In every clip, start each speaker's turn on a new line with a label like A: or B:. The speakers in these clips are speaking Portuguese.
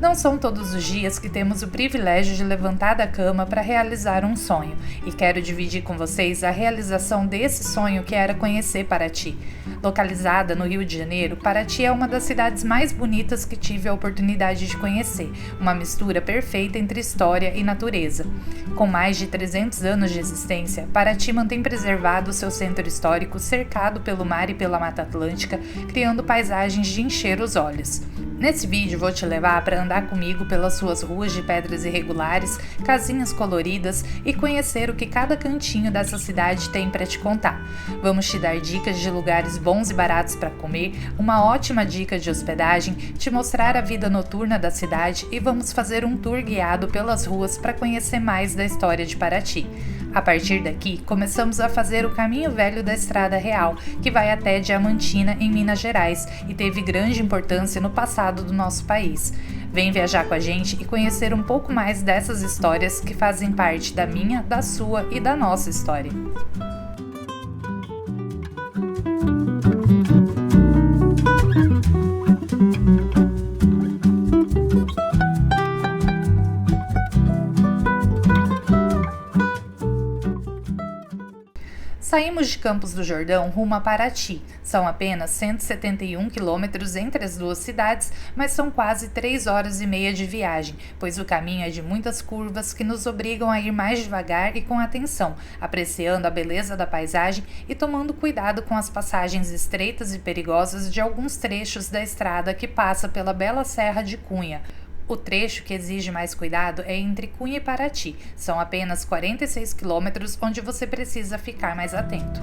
A: Não são todos os dias que temos o privilégio de levantar da cama para realizar um sonho, e quero dividir com vocês a realização desse sonho que era conhecer Paraty. Localizada no Rio de Janeiro, Paraty é uma das cidades mais bonitas que tive a oportunidade de conhecer, uma mistura perfeita entre história e natureza. Com mais de 300 anos de existência, Paraty mantém preservado seu centro histórico cercado pelo mar e pela Mata Atlântica, criando paisagens de encher os olhos. Nesse vídeo vou te levar para andar comigo pelas suas ruas de pedras irregulares, casinhas coloridas e conhecer o que cada cantinho dessa cidade tem para te contar. Vamos te dar dicas de lugares bons e baratos para comer, uma ótima dica de hospedagem, te mostrar a vida noturna da cidade e vamos fazer um tour guiado pelas ruas para conhecer mais da história de Paraty. A partir daqui, começamos a fazer o caminho velho da Estrada Real, que vai até Diamantina, em Minas Gerais, e teve grande importância no passado do nosso país. Vem viajar com a gente e conhecer um pouco mais dessas histórias que fazem parte da minha, da sua e da nossa história. Saímos de Campos do Jordão rumo a Paraty. São apenas 171 quilômetros entre as duas cidades, mas são quase 3 horas e meia de viagem, pois o caminho é de muitas curvas que nos obrigam a ir mais devagar e com atenção, apreciando a beleza da paisagem e tomando cuidado com as passagens estreitas e perigosas de alguns trechos da estrada que passa pela bela Serra de Cunha. O trecho que exige mais cuidado é entre Cunha e Paraty. São apenas 46 quilômetros onde você precisa ficar mais atento.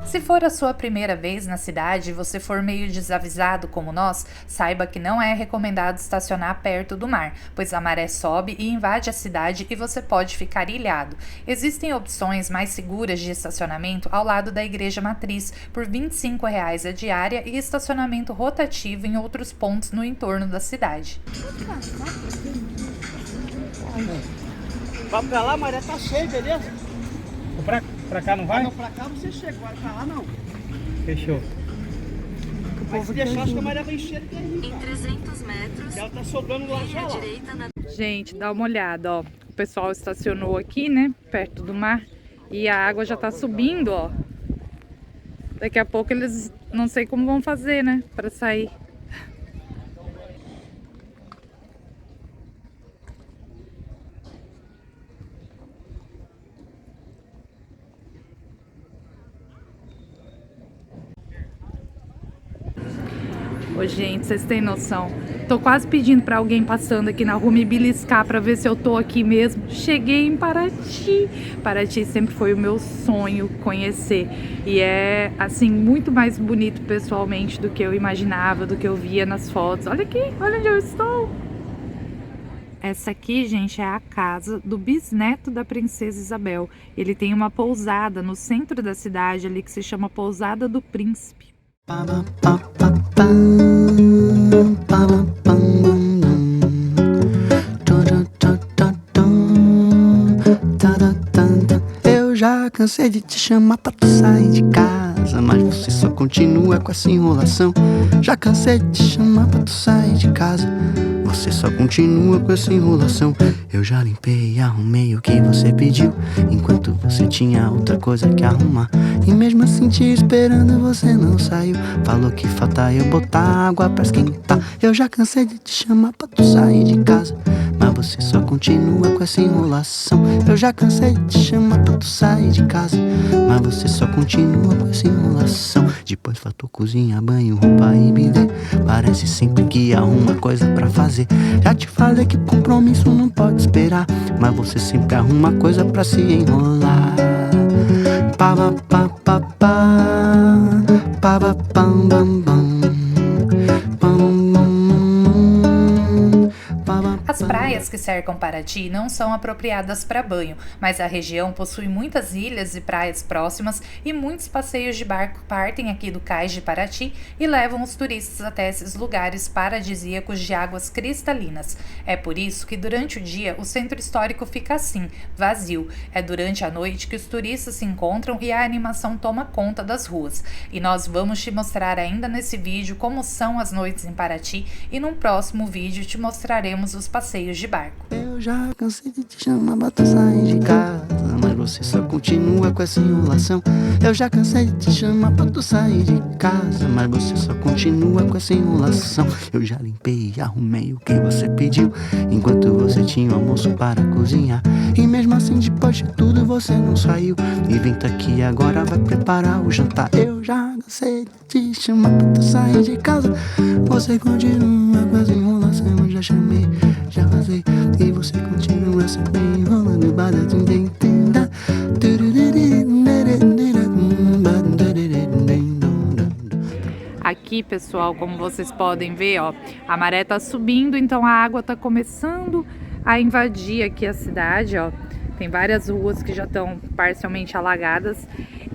A: Se for a sua primeira vez na cidade e você for meio desavisado como nós, saiba que não é recomendado estacionar perto do mar, pois a maré sobe e invade a cidade e você pode ficar ilhado. Existem opções mais seguras de estacionamento ao lado da Igreja Matriz, por R$ 25,00 a diária e estacionamento rotativo em outros pontos no entorno da cidade.
B: Vai pra lá, a maré tá cheia, beleza?
C: Pra cá não vai?
B: Não, pra cá você chega, agora pra lá não.
C: Fechou.
B: Mas se deixar, acho que a maré vai encher aqui.
D: Em 300 metros,
B: Ela tá sobrando lá já,
D: à
B: ó.
D: direita na...
A: Gente, dá uma olhada, ó. O pessoal estacionou aqui, né, perto do mar, e a água já tá subindo, ó. Daqui a pouco eles não sei como vão fazer, né, para sair. Ô, gente, vocês têm noção? Tô quase pedindo pra alguém passando aqui na rua me beliscar pra ver se eu tô aqui mesmo. Cheguei em Paraty. Paraty sempre foi o meu sonho conhecer. E é, assim, muito mais bonito pessoalmente do que eu imaginava, do que eu via nas fotos. Olha aqui, olha onde eu estou. Essa aqui, gente, é a casa do bisneto da Princesa Isabel. Ele tem uma pousada no centro da cidade ali que se chama Pousada do Príncipe.
E: Eu já cansei de te chamar pra tu sair de casa, mas você só continua com essa enrolação. Já cansei de te chamar pra tu sair de casa, você só continua com essa enrolação. Eu já limpei e arrumei o que você pediu, enquanto você tinha outra coisa que arrumar. E mesmo assim te esperando você não saiu. Falou que falta eu botar água pra esquentar. Eu já cansei de te chamar pra tu sair de casa, mas você só continua com essa enrolação. Eu já cansei de te chamar pra tu sair de casa, mas você só continua com essa enrolação. Depois fator, cozinha, banho, roupa e bilhete, parece sempre que arruma coisa pra fazer. Já te falei que compromisso não pode esperar, mas você sempre arruma coisa pra se enrolar. Pa pa pa pa pa, pa pa pam bam bam, pam bam.
A: As praias que cercam Paraty não são apropriadas para banho, mas a região possui muitas ilhas e praias próximas e muitos passeios de barco partem aqui do cais de Paraty e levam os turistas até esses lugares paradisíacos de águas cristalinas. É por isso que durante o dia o centro histórico fica assim, vazio. É durante a noite que os turistas se encontram e a animação toma conta das ruas. E nós vamos te mostrar ainda nesse vídeo como são as noites em Paraty e num próximo vídeo te mostraremos os passeios de barco.
E: Eu já cansei de te chamar pra tu sair de casa, mas você só continua com essa enrolação. Eu já cansei de te chamar pra tu sair de casa, mas você só continua com essa enrolação. Eu já limpei e arrumei o que você pediu, enquanto você tinha o almoço para cozinhar. E mesmo assim, depois de tudo, você não saiu e vem tá aqui agora, vai preparar o jantar. Eu já cansei de te chamar pra tu sair de casa, você continua com essa enrolação. Eu já chamei, já vazei, e você continua sempre enrolando.
A: Aqui, pessoal, como vocês podem ver, ó, a maré tá subindo, então a água tá começando a invadir aqui a cidade, ó. Tem várias ruas que já estão parcialmente alagadas.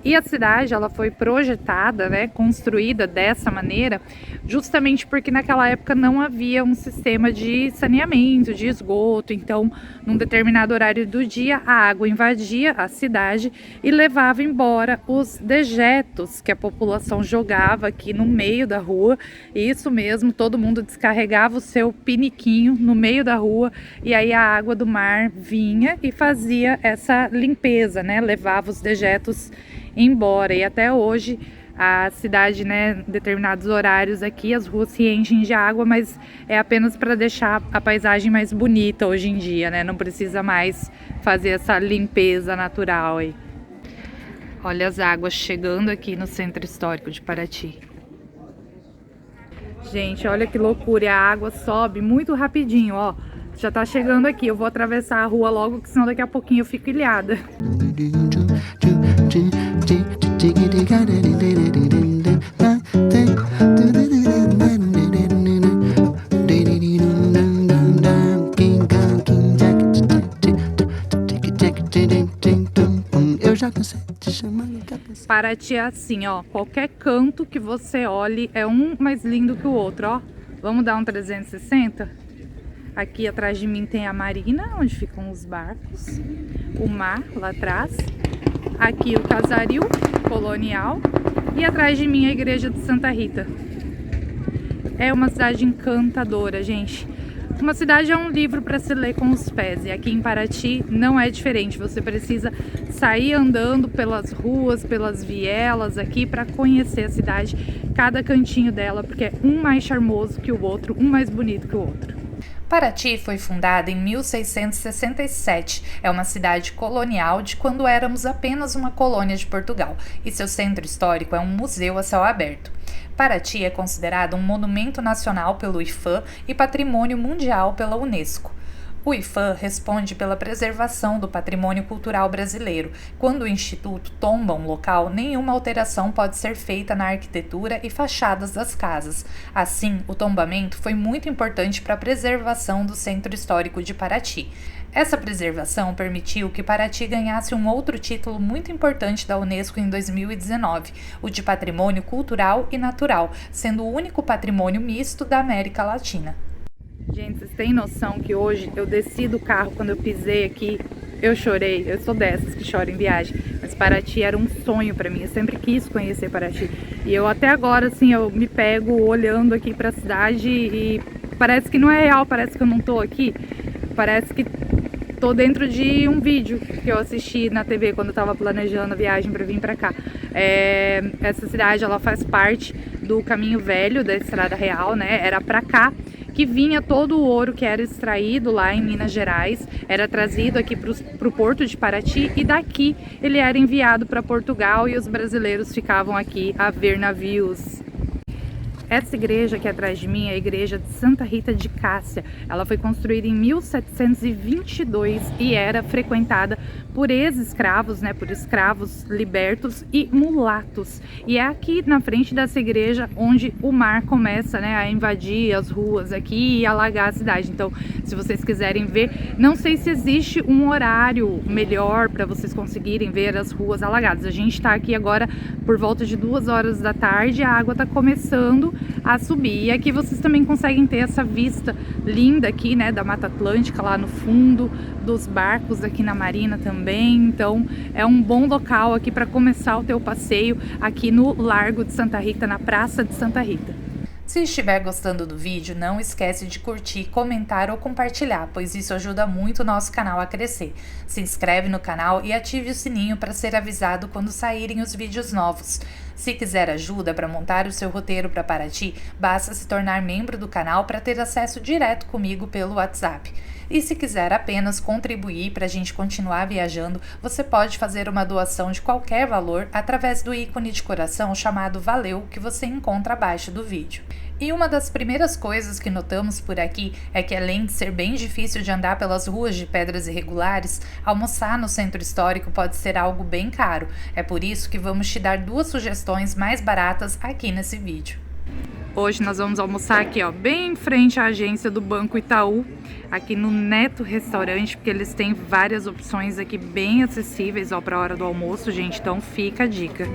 A: E a cidade, ela foi projetada, né, construída dessa maneira, justamente porque naquela época não havia um sistema de saneamento, de esgoto. Então, num determinado horário do dia, a água invadia a cidade e levava embora os dejetos que a população jogava aqui no meio da rua. Isso mesmo, todo mundo descarregava o seu piniquinho no meio da rua e aí a água do mar vinha e fazia essa limpeza, né, levava os dejetos embora. E até hoje a cidade, né, em determinados horários aqui, as ruas se enchem de água, mas é apenas para deixar a paisagem mais bonita hoje em dia, né? Não precisa mais fazer essa limpeza natural aí. Olha as águas chegando aqui no centro histórico de Paraty. Gente, olha que loucura, e a água sobe muito rapidinho, ó. Já tá chegando aqui, eu vou atravessar a rua logo, que senão daqui a pouquinho eu fico ilhada.
E: Eu já cansei de te chamar.
A: Paraty é assim, ó, qualquer canto que você olhe é um mais lindo que o outro, ó. Vamos dar um 360? Aqui atrás de mim tem a marina, onde ficam os barcos, o mar lá atrás. Aqui o casaril colonial e atrás de mim a igreja de Santa Rita. É uma cidade encantadora, gente. Uma cidade é um livro para se ler com os pés, e aqui em Paraty não é diferente. Você precisa sair andando pelas ruas, pelas vielas aqui para conhecer a cidade, cada cantinho dela, porque é um mais charmoso que o outro, um mais bonito que o outro. Paraty foi fundada em 1667, é uma cidade colonial de quando éramos apenas uma colônia de Portugal, e seu centro histórico é um museu a céu aberto. Paraty é considerado um monumento nacional pelo IPHAN e patrimônio mundial pela Unesco. O IPHAN responde pela preservação do patrimônio cultural brasileiro. Quando o Instituto tomba um local, nenhuma alteração pode ser feita na arquitetura e fachadas das casas. Assim, o tombamento foi muito importante para a preservação do Centro Histórico de Paraty. Essa preservação permitiu que Paraty ganhasse um outro título muito importante da Unesco em 2019, o de Patrimônio Cultural e Natural, sendo o único patrimônio misto da América Latina. Gente, vocês têm noção que hoje eu desci do carro, quando eu pisei aqui, eu chorei. Eu sou dessas que choram em viagem, mas Paraty era um sonho pra mim, eu sempre quis conhecer Paraty. E eu até agora, assim, eu me pego olhando aqui pra cidade e parece que não é real, parece que eu não tô aqui. Parece que tô dentro de um vídeo que eu assisti na TV quando eu tava planejando a viagem pra vir pra cá. Essa cidade, ela faz parte do caminho velho da Estrada Real, né? Era pra cá. que vinha todo o ouro que era extraído lá em Minas Gerais, era trazido aqui para o porto de Paraty e daqui ele era enviado para Portugal e os brasileiros ficavam aqui a ver navios. Essa igreja aqui atrás de mim é a igreja de Santa Rita de Cássia. Ela foi construída em 1722 e era frequentada por ex-escravos, né, por escravos libertos e mulatos. E é aqui na frente dessa igreja onde o mar começa, né, a invadir as ruas aqui e alagar a cidade. Então, se vocês quiserem ver, não sei se existe um horário melhor para vocês conseguirem ver as ruas alagadas. A gente está aqui agora por volta de 2 horas da tarde, a água está começando a subir. E aqui vocês também conseguem ter essa vista linda aqui, né, da Mata Atlântica lá no fundo, dos barcos aqui na marina também. Então é um bom local aqui para começar o teu passeio aqui no Largo de Santa Rita, na Praça de Santa Rita.
F: Se estiver gostando do vídeo, não esquece de curtir, comentar ou compartilhar, pois isso ajuda muito o nosso canal a crescer. Se inscreve no canal e ative o sininho para ser avisado quando saírem os vídeos novos. Se quiser ajuda para montar o seu roteiro para Paraty, basta se tornar membro do canal para ter acesso direto comigo pelo WhatsApp. E se quiser apenas contribuir para a gente continuar viajando, você pode fazer uma doação de qualquer valor através do ícone de coração chamado Valeu, que você encontra abaixo do vídeo. E uma das primeiras coisas que notamos por aqui é que, além de ser bem difícil de andar pelas ruas de pedras irregulares, almoçar no centro histórico pode ser algo bem caro. É por isso que vamos te dar 2 sugestões mais baratas aqui nesse vídeo.
A: Hoje nós vamos almoçar aqui, ó, bem em frente à agência do Banco Itaú, aqui no Neto Restaurante, porque eles têm várias opções aqui bem acessíveis, ó, para a hora do almoço, gente. Então fica a dica.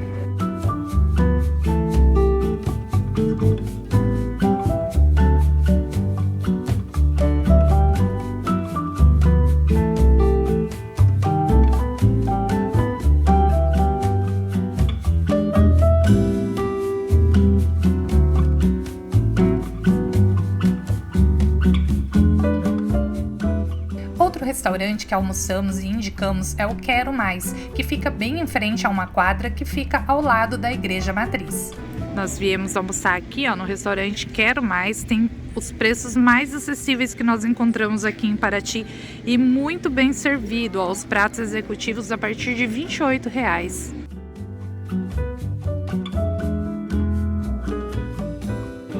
F: Outro restaurante que almoçamos e indicamos é o Quero Mais, que fica bem em frente a uma quadra que fica ao lado da Igreja Matriz.
A: Nós viemos almoçar aqui, ó, no restaurante Quero Mais. Tem os preços mais acessíveis que nós encontramos aqui em Paraty e muito bem servido, ó, os pratos executivos a partir de R$ 28,00.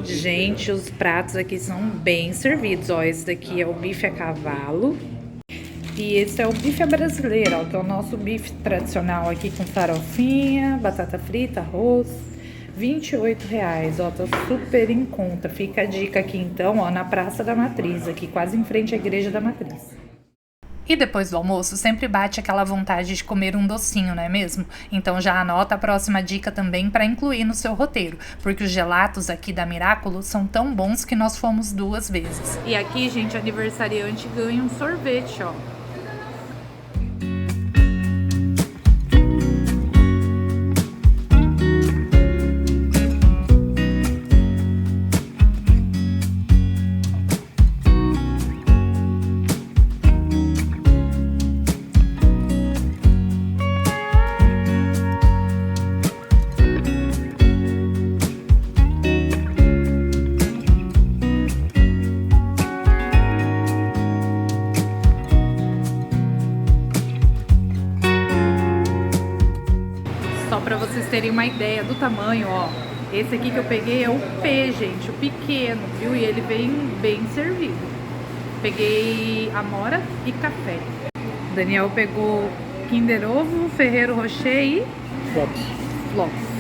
A: Gente, os pratos aqui são bem servidos, ó. Esse daqui é o bife a cavalo e esse é o bife à brasileira, ó, que é o nosso bife tradicional aqui com farofinha, batata frita, arroz, R$ 28,00, ó, tá super em conta. Fica a dica aqui então, ó, na Praça da Matriz, aqui quase em frente à Igreja da Matriz.
F: E depois do almoço sempre bate aquela vontade de comer um docinho, não é mesmo? Então já anota a próxima dica também para incluir no seu roteiro, porque os gelatos aqui da Miraculo são tão bons que nós fomos 2 vezes.
A: E aqui, gente, aniversariante ganha um sorvete, ó. Só para vocês terem uma ideia do tamanho, ó. Esse aqui que eu peguei é o P, gente, o pequeno, viu? E ele vem bem servido. Peguei amora e café. Daniel pegou Kinder Ovo, Ferrero Rocher e Flocos.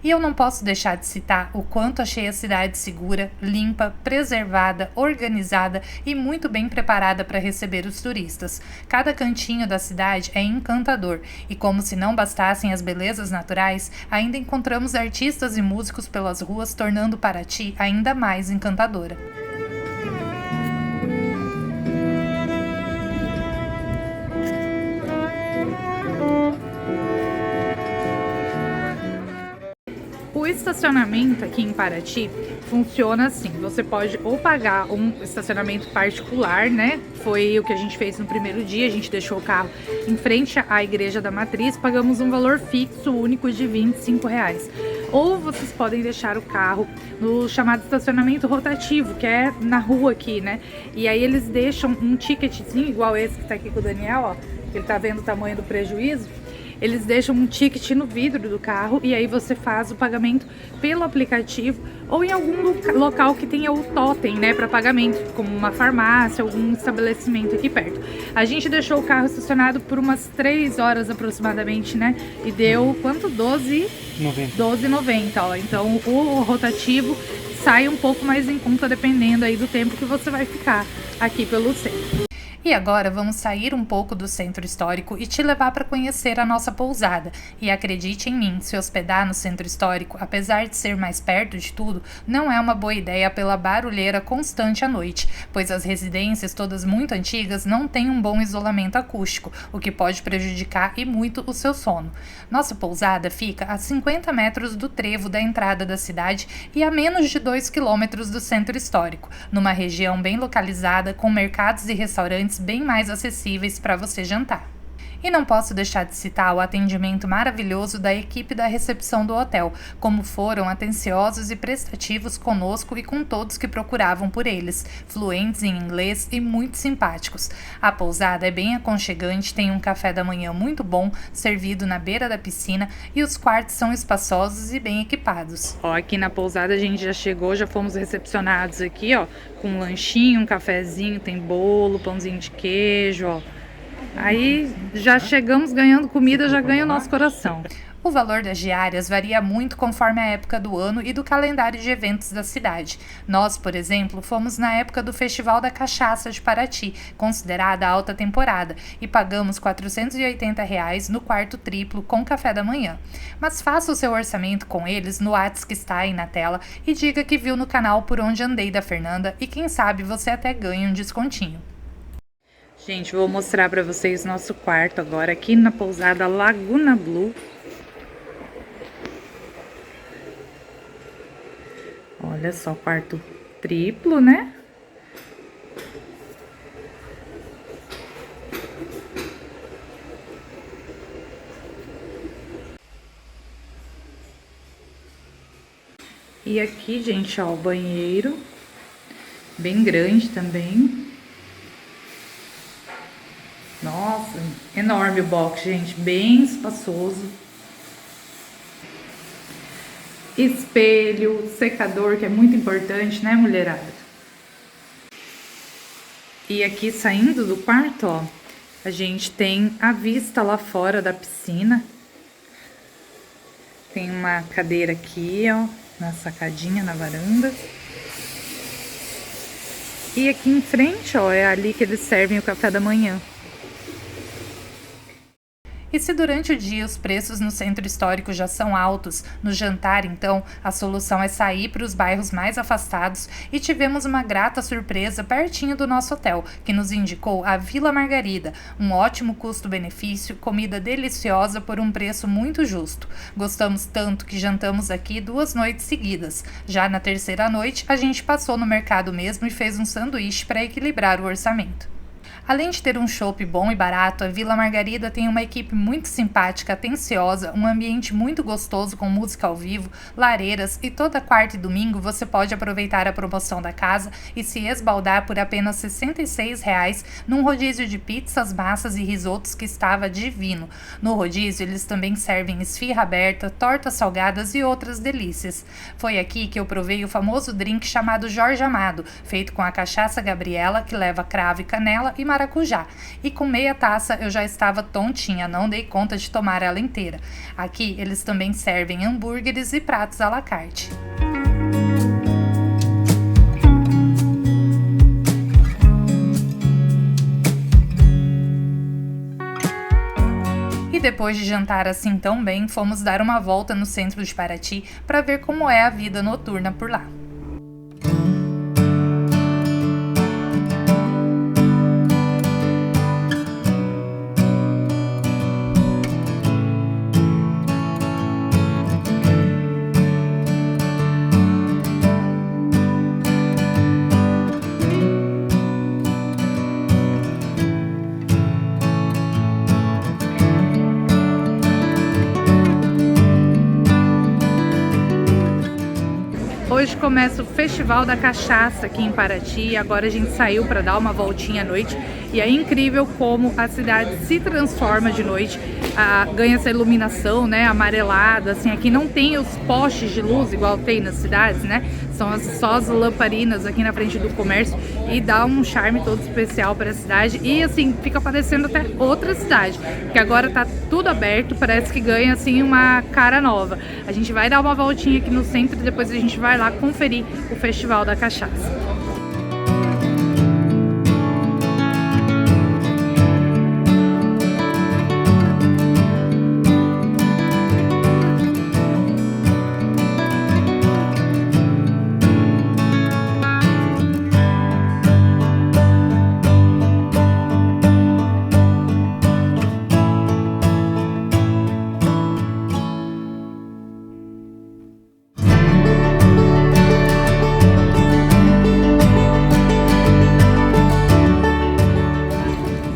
F: E eu não posso deixar de citar o quanto achei a cidade segura, limpa, preservada, organizada e muito bem preparada para receber os turistas. Cada cantinho da cidade é encantador e, como se não bastassem as belezas naturais, ainda encontramos artistas e músicos pelas ruas, tornando Paraty ainda mais encantadora.
A: O estacionamento aqui em Paraty funciona assim, você pode ou pagar um estacionamento particular, né? Foi o que a gente fez no primeiro dia, a gente deixou o carro em frente à Igreja da Matriz, pagamos um valor fixo único de R$ 25,00. ou vocês podem deixar o carro no chamado estacionamento rotativo, que é na rua aqui, né? E aí eles deixam um ticketzinho, igual esse que tá aqui com o Daniel, ó, que ele tá vendo o tamanho do prejuízo. Eles deixam um ticket no vidro do carro e aí você faz o pagamento pelo aplicativo ou em algum local que tenha o totem, né, para pagamento, como uma farmácia, algum estabelecimento aqui perto. A gente deixou o carro estacionado por umas 3 horas aproximadamente, né, e deu quanto? 12,90, ó. Então o rotativo sai um pouco mais em conta dependendo aí do tempo que você vai ficar aqui pelo centro.
F: E agora vamos sair um pouco do centro histórico e te levar para conhecer a nossa pousada. E acredite em mim, se hospedar no centro histórico, apesar de ser mais perto de tudo, não é uma boa ideia pela barulheira constante à noite, pois as residências, todas muito antigas, não têm um bom isolamento acústico, o que pode prejudicar e muito o seu sono. Nossa pousada fica a 50 metros do trevo da entrada da cidade e a menos de 2 quilômetros do centro histórico, numa região bem localizada, com mercados e restaurantes bem mais acessíveis para você jantar. E não posso deixar de citar o atendimento maravilhoso da equipe da recepção do hotel, como foram atenciosos e prestativos conosco e com todos que procuravam por eles, fluentes em inglês e muito simpáticos. A pousada é bem aconchegante, tem um café da manhã muito bom, servido na beira da piscina, e os quartos são espaçosos e bem equipados.
A: Ó, aqui na pousada a gente já chegou, já fomos recepcionados aqui, ó, com um lanchinho, um cafezinho, tem bolo, pãozinho de queijo, ó. Aí já chegamos ganhando comida, já ganha o nosso coração.
F: O valor das diárias varia muito conforme a época do ano e do calendário de eventos da cidade. Nós, por exemplo, fomos na época do Festival da Cachaça de Paraty, considerada alta temporada, e pagamos R$ 480 no quarto triplo com café da manhã. Mas faça o seu orçamento com eles no WhatsApp que está aí na tela e diga que viu no canal Por Onde Andei da Fernanda e quem sabe você até ganha um descontinho.
A: Gente, vou mostrar para vocês nosso quarto agora aqui na pousada Laguna Blue. Olha só, quarto triplo, né? E aqui, gente, ó, o banheiro, bem grande também. Nossa, enorme o box, gente, bem espaçoso. Espelho, secador, que é muito importante, né, mulherada? E aqui, saindo do quarto, ó, a gente tem a vista lá fora da piscina. Tem uma cadeira aqui, ó, na sacadinha, na varanda. E aqui em frente, ó, é ali que eles servem o café da manhã.
F: E se durante o dia os preços no centro histórico já são altos, no jantar, então, a solução é sair para os bairros mais afastados e tivemos uma grata surpresa pertinho do nosso hotel, que nos indicou a Vila Margarida, um ótimo custo-benefício, comida deliciosa por um preço muito justo. Gostamos tanto que jantamos aqui 2 noites seguidas. Já na terceira noite, a gente passou no mercado mesmo e fez um sanduíche para equilibrar o orçamento. Além de ter um chopp bom e barato, a Vila Margarida tem uma equipe muito simpática, atenciosa, um ambiente muito gostoso com música ao vivo, lareiras e toda quarta e domingo você pode aproveitar a promoção da casa e se esbaldar por apenas R$ 66 num rodízio de pizzas, massas e risotos que estava divino. No rodízio eles também servem esfirra aberta, tortas salgadas e outras delícias. Foi aqui que eu provei o famoso drink chamado Jorge Amado, feito com a cachaça Gabriela, que leva cravo e canela e maracujá, e com meia taça eu já estava tontinha, não dei conta de tomar ela inteira. Aqui eles também servem hambúrgueres e pratos à la carte. E depois de jantar assim tão bem, fomos dar uma volta no centro de Paraty para ver como é a vida noturna por lá.
A: começa o Festival da Cachaça aqui em Paraty. Agora a gente saiu para dar uma voltinha à noite e é incrível como a cidade se transforma de noite, ganha essa iluminação, né, amarelada, assim. Aqui não tem os postes de luz igual tem nas cidades, né, são só as lamparinas aqui na frente do comércio e dá um charme todo especial para a cidade e assim, fica parecendo até outra cidade, porque agora tá tudo aberto, parece que ganha assim uma cara nova. A gente vai dar uma voltinha aqui no centro e depois a gente vai lá conferir o Festival da Cachaça.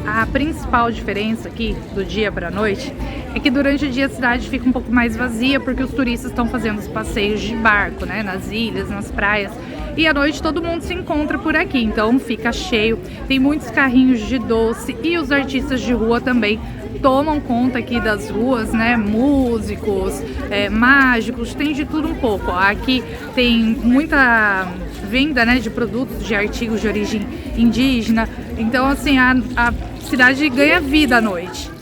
A: A principal diferença aqui do dia para a noite é que durante o dia a cidade fica um pouco mais vazia porque os turistas estão fazendo os passeios de barco, né, nas ilhas, nas praias, e à noite todo mundo se encontra por aqui, então fica cheio, tem muitos carrinhos de doce e os artistas de rua também tomam conta aqui das ruas, né, músicos, mágicos, tem de tudo um pouco. Aqui tem muita venda, né, de produtos, de artigos de origem indígena, então assim, a cidade ganha vida à noite.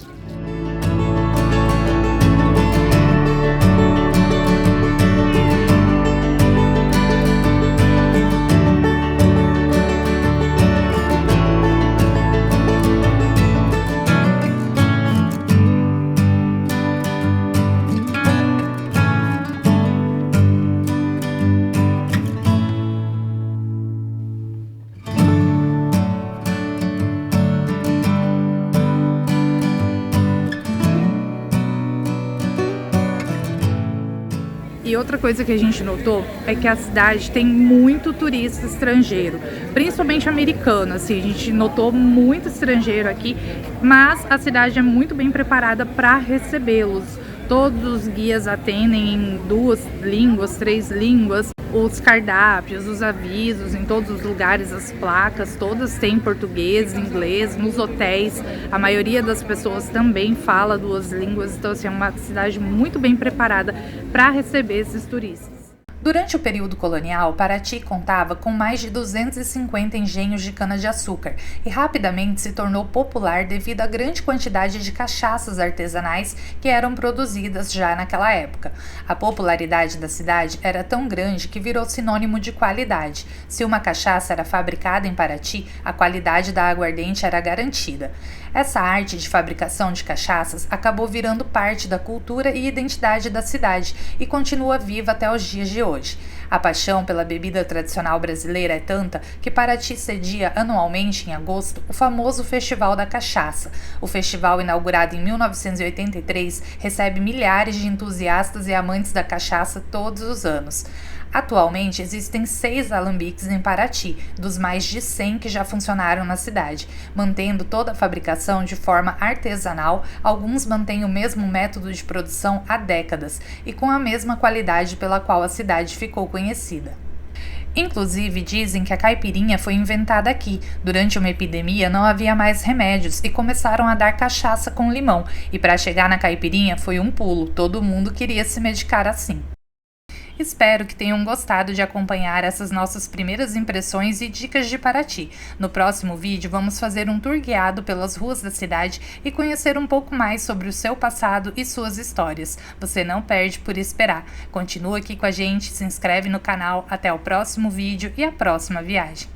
A: E outra coisa que a gente notou é que a cidade tem muito turista estrangeiro, principalmente americano, assim, a gente notou muito estrangeiro aqui, mas a cidade é muito bem preparada para recebê-los. Todos os guias atendem em 2 línguas, 3 línguas, os cardápios, os avisos, em todos os lugares, as placas, todas têm português, inglês, nos hotéis, a maioria das pessoas também fala 2 línguas, então assim, é uma cidade muito bem preparada para receber esses turistas.
F: Durante o período colonial, Paraty contava com mais de 250 engenhos de cana-de-açúcar e rapidamente se tornou popular devido à grande quantidade de cachaças artesanais que eram produzidas já naquela época. A popularidade da cidade era tão grande que virou sinônimo de qualidade. Se uma cachaça era fabricada em Paraty, a qualidade da aguardente era garantida. Essa arte de fabricação de cachaças acabou virando parte da cultura e identidade da cidade e continua viva até os dias de hoje. A paixão pela bebida tradicional brasileira é tanta que Paraty cedia anualmente, em agosto, o famoso Festival da Cachaça. O festival, inaugurado em 1983, recebe milhares de entusiastas e amantes da cachaça todos os anos. Atualmente, existem 6 alambiques em Paraty, dos mais de 100 que já funcionaram na cidade, mantendo toda a fabricação de forma artesanal. Alguns mantêm o mesmo método de produção há décadas e com a mesma qualidade pela qual a cidade ficou conhecida. Inclusive, dizem que a caipirinha foi inventada aqui. Durante uma epidemia não havia mais remédios e começaram a dar cachaça com limão, e para chegar na caipirinha foi um pulo, todo mundo queria se medicar assim. Espero que tenham gostado de acompanhar essas nossas primeiras impressões e dicas de Paraty. No próximo vídeo vamos fazer um tour guiado pelas ruas da cidade e conhecer um pouco mais sobre o seu passado e suas histórias. Você não perde por esperar. Continua aqui com a gente, se inscreve no canal. Até o próximo vídeo e a próxima viagem.